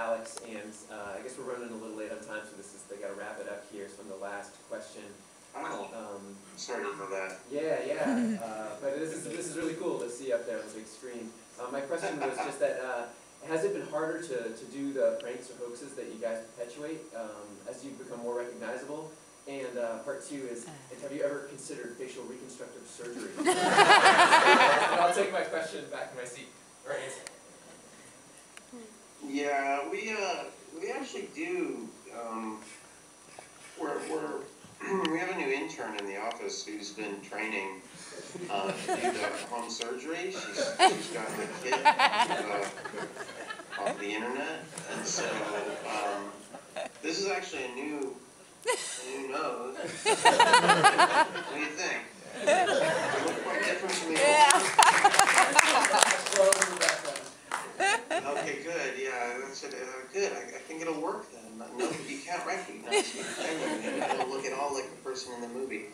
Alex, and I guess we're running a little late on time, so they got to wrap it up here. So on the last question. Oh, sorry for that. Yeah. But this is really cool to see up there on the big screen. My question was just that, has it been harder to do the pranks or hoaxes that you guys perpetuate as you become more recognizable? And part two is, have you ever considered facial reconstructive surgery? And I'll take my question back in my seat. Or answer. Yeah, we actually do. We have a new intern in the office who's been training to do the home surgery. She's gotten the kit off the internet, and so this is actually a new nose. What do you think? It looks quite different from the old. Okay, good. Yeah, that's it. Good. I think it'll work then. No, you can't recognize me. It'll look at all like the person in the movie.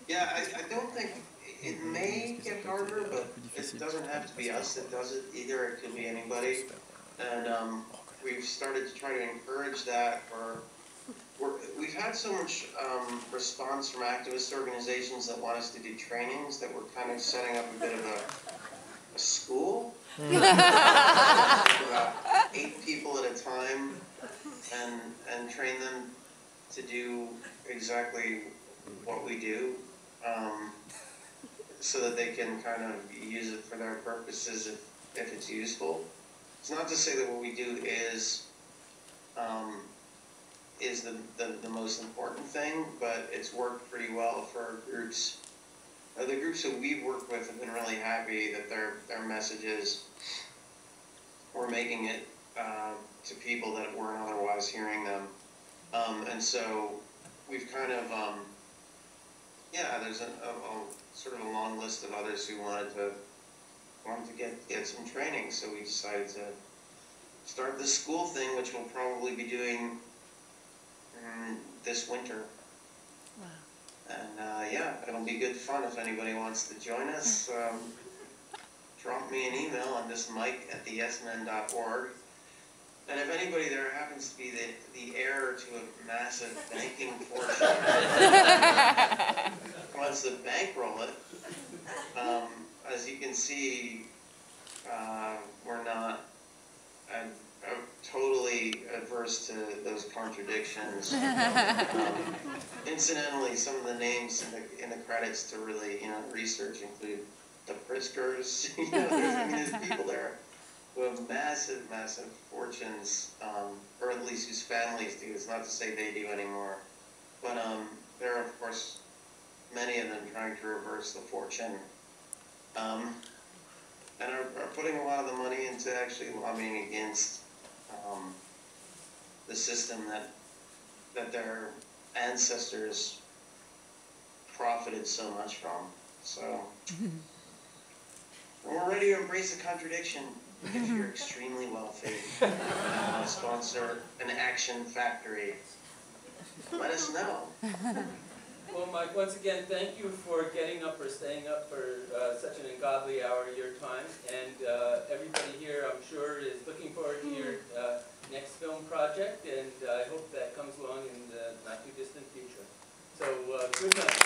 Yeah, I don't think it may get harder, but it doesn't have to be us that does it either. It could be anybody, and we've started to try to encourage that. We've had so much response from activist organizations that want us to do trainings that we're kind of setting up a bit of a school. About 8 people at a time, and train them to do exactly what we do, so that they can kind of use it for their purposes if it's useful. It's not to say that what we do is the most important thing, but it's worked pretty well for groups. The groups that we've worked with have been really happy that their messages were making it to people that weren't otherwise hearing them. And so we've kind of, there's a sort of a long list of others who wanted to get some training. So we decided to start this school thing, which we'll probably be doing this winter. And it'll be good fun if anybody wants to join us. Drop me an email on this mike@theyesmen.org. And if anybody there happens to be the heir to a massive banking fortune, wants to bankroll it, as you can see, we're not totally adverse to those contradictions. Incidentally, some of the names in the credits to really research include the Priskers. There's people there who have massive fortunes, or at least whose families do. It's not to say they do anymore, but there are of course many of them trying to reverse the fortune. And are putting a lot of the money into actually lobbying against the system that their ancestors profited so much from. So we're ready to embrace the contradiction if you're extremely wealthy and want to sponsor an action factory. Let us know. Well, Mike, once again, thank you for getting up or staying up for such an ungodly hour of your time. And everybody here, I'm sure, is looking forward to your next film project, and I hope that comes along in the not-too-distant future. So, good night.